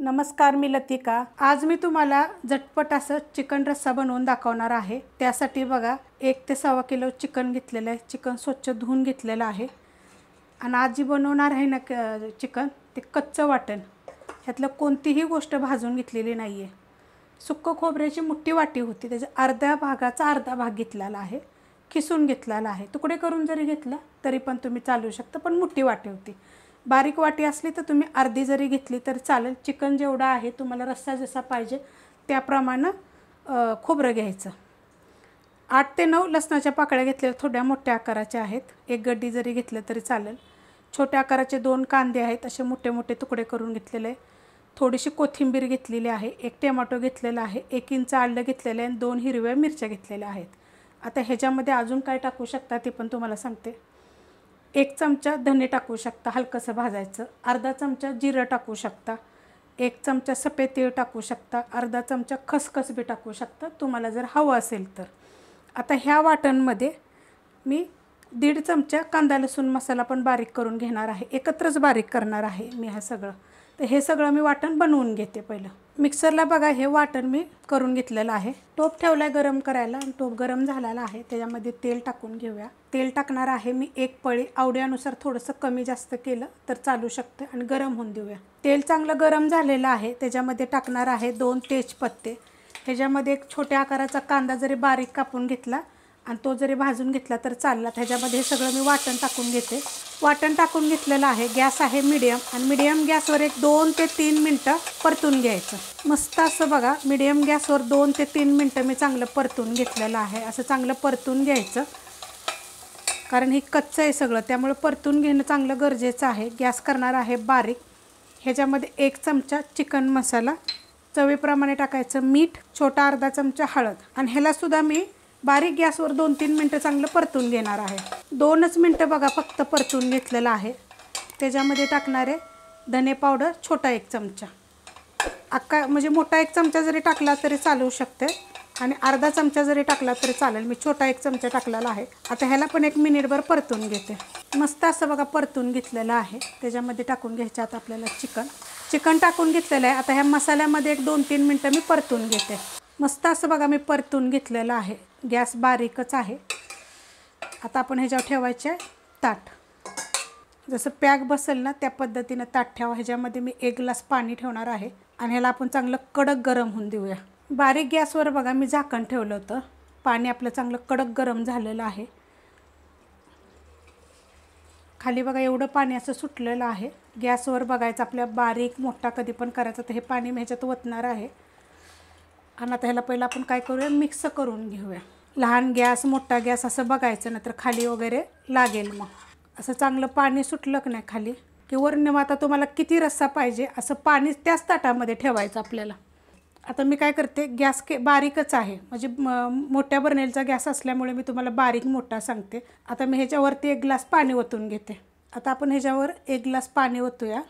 नमस्कार, मी लतिका। आज मी तुम्हाला झटपट असं चिकन रस्सा बनवून दाखवणार आहे। त्यासाठी बघा 1 ते 1.25 किलो चिकन घेतलेलं आहे। चिकन स्वच्छ धुवून घेतलेलं आहे आणि आज जी बनवणार आहे ना चिकन ते कच्चं वाटण, ह्यातलं कोणतीही गोष्ट भाजून घेतलेली नाही आहे। सुक्क खोबऱ्याची मोठी वाटी होती, त्याच्या अर्ध्या भागाचा अर्धा भाग घेतलेला आहे, खिसून घेतलेला आहे। तुकडे करून जरी घेतला तरी पण तुम्ही चालू शकता, पण मोठी वाटी होती। बारीक वाटी असली तर तुम्ही अर्धी जरी घेतली तर चालेल। चिकन जेवढा आहे तुम्हाला रस्सा जसा पाहिजे त्याप्रमाणे खोबरं घ्यायचं। 8 ते 9 लसणाच्या पाकळ्या घेतलेल्या, थोड्या मोठ्या आकाराच्या आहेत। एक गड्डी जरी घेतलं तरी चालेल। छोट्या आकाराचे 2 कांदे आहेत, असे मोठे मोठे तुकडे करून घेतलेले। थोडीशी कोथिंबीर घेतलेली आहे, 1 टोमॅटो घेतलेला आहे, 1 इंच आलं घेतलेलं आहे आणि 2 हिरव्या मिरच्या घेतलेल्या आहेत। आता ह्याच्यामध्ये अजून काय टाकू शकता ते पण तुम्हाला सांगते। 1 चमचा धने टाकू शकता, हलकसं भाजायचं। अर्धा चमचा जिरं टाकू शकता, 1 चमचा सफेद तीळ टाकू शकता, अर्धा चमचा खसखस बी टाकू शकता तुम्हाला जर हवं असेल तर। आता ह्या वाटणमध्ये मी 1.5 चमचा कांदा लसूण मसाला पण बारीक करून घेणार आहे, एकत्रच बारीक करणार आहे मी हे सगळं। तर हे सगळं मी वाटण बनवून घेते। पहिलं मिक्सरला बघा हे वाटण मी करून घेतलेलं आहे। टोप ठेवलाय गरम करायला आणि टोप गरम झालेला आहे, त्याच्यामध्ये तेल टाकून घेऊया। तेल टाकणार आहे मी 1 पळी, आवडीनुसार थोडंसं कमी जास्त केलं तर चालू शकतं आणि गरम होऊन देऊया। तेल चांगलं गरम झालेलं आहे, त्याच्यामध्ये टाकणार आहे 2 तेजपत्ते। ह्याच्यामध्ये एक छोट्या आकाराचा कांदा जरी बारीक कापून घेतला आणि तो जरी भाजून घेतला तर चालला। त्याच्यामध्ये हे सगळं मी वाटण टाकून घेते। वाटण टाकून घेतलेलं आहे, गॅस आहे मीडियम आणि मीडियम गॅसवर एक 2 ते 3 मिनटं परतून घ्यायचं। मस्त असं बघा मीडियम गॅसवर 2 ते 3 मिनटं मी चांगलं परतून घेतलेलं आहे। असं चांगलं परतून घ्यायचं, कारण हे कच्चं आहे सगळं, त्यामुळे परतून घेणं चांगलं गरजेचं आहे। गॅस करणार आहे बारीक। ह्याच्यामध्ये 1 चमचा चिकन मसाला, चवीप्रमाणे टाकायचं मीठ, छोटा अर्धा चमचा हळद आणि ह्याला सुद्धा मी बारीक गॅसवर 2-3 मिनटं चांगलं परतून घेणार आहे। 2च मिनटं बघा फक्त परतून घेतलेलं आहे। त्याच्यामध्ये टाकणार आहे धने पावडर, छोटा 1 चमचा, म्हणजे मोठा 1 चमचा जरी टाकला तरी चालू शकते आणि अर्धा चमचा जरी टाकला तरी चालेल। मी छोटा 1 चमचा टाकलेला आहे। आता ह्याला पण 1 मिनिटभर परतून घेते। मस्त असं बघा परतून घेतलेलं आहे। त्याच्यामध्ये टाकून घ्यायचं आता आपल्याला चिकन टाकून घेतलेलं आहे। आता ह्या मसाल्यामध्ये 1-2-3 मिनटं मी परतून घेते। मस्त असं बघा मी परतून घेतलेलं आहे। गॅस बारीकच आहे। आता आपण ह्याच्यावर ठेवायचे ताट, जसं पॅक बसेल ना त्या पद्धतीनं ताट ठेवा। ह्याच्यामध्ये मी 1 ग्लास पाणी ठेवणार आहे आणि ह्याला आपण चांगलं कडक गरम होऊन देऊया। बारीक गॅसवर बघा मी झाकण ठेवलं होतं, पाणी आपलं चांगलं कडक गरम झालेलं आहे। खाली बघा एवढं पाणी असं सुटलेलं आहे। गॅसवर बघायचं आपल्या बारीक मोठा कधी पण करायचं। तर हे पाणी मी ह्याच्यात ओतणार आहे आणि आता ह्याला पहिलं आपण काय करूया, मिक्स करून घेऊया। लहान गॅस मोठा गॅस असं बघायचं ना तर खाली वगैरे लागेल। मग असं चांगलं पाणी सुटलं की नाही खाली की वरून आता तुम्हाला किती रस्सा पाहिजे असं पाणी त्याच ताटामध्ये ठेवायचं आपल्याला। आता मी काय करते, गॅस बारीकच आहे, म्हणजे मोठ्या बर्नेलचा गॅस असल्यामुळे मी तुम्हाला बारीक मोठा सांगते। आता मी ह्याच्यावरती 1 ग्लास पाणी ओतून घेते। आता आपण ह्याच्यावर 1 ग्लास पाणी ओतूया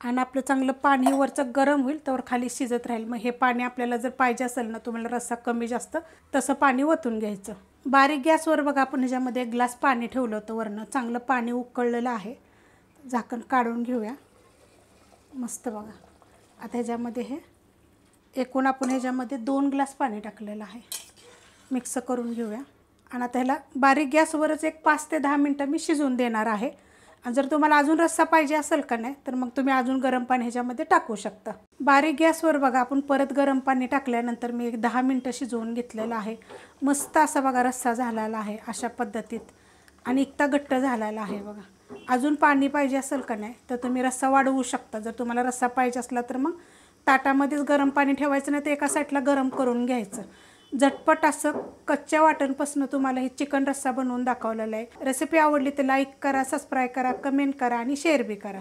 आणि आपलं चांगलं पाणी वरचं गरम होईल तर खाली शिजत राहील। मग हे पाणी आपल्याला जर पाहिजे असेल ना, तुम्हाला रस्सा कमी जास्त, तसं पाणी ओतून घ्यायचं। बारीक गॅसवर बघा आपण ह्याच्यामध्ये 1 ग्लास पाणी ठेवलं होतं वरनं, चांगलं पाणी उकळलेलं आहे। झाकण काढून घेऊया। मस्त बघा आता ह्याच्यामध्ये हे एकूण आपण ह्याच्यामध्ये 2 ग्लास पाणी टाकलेलं आहे। मिक्स करून घेऊया आणि आता ह्याला बारीक गॅसवरच एक 5 ते 10 मिनटं मी शिजवून देणार आहे। आणि जर तुम्हाला अजून रस्सा पाहिजे असेल का नाही तर मग तुम्ही अजून गरम पाणी ह्याच्यामध्ये टाकू शकता। बारीक गॅसवर बघा आपण परत गरम पाणी टाकल्यानंतर मी 10 मिनटं शिजवून घेतलेलं आहे। मस्त असा बघा रस्सा झालेला आहे अशा पद्धतीत आणि इतका घट्ट झालेला आहे बघा। अजून पाणी पाहिजे असेल का नाही तर तुम्ही रस्सा वाढवू शकता। जर तुम्हाला रस्सा पाहिजे असला तर मग ताटामध्येच गरम पाणी ठेवायचं, नाही तर एका साईडला गरम करून घ्यायचं। झटपट असं कच्च्या वाटणपासून तुम्हाला ही चिकन रस्सा बनवून दाखवलेला आहे। रेसिपी आवडली तर लाईक करा, सबस्क्राईब करा, कमेंट करा आणि शेअर बी करा।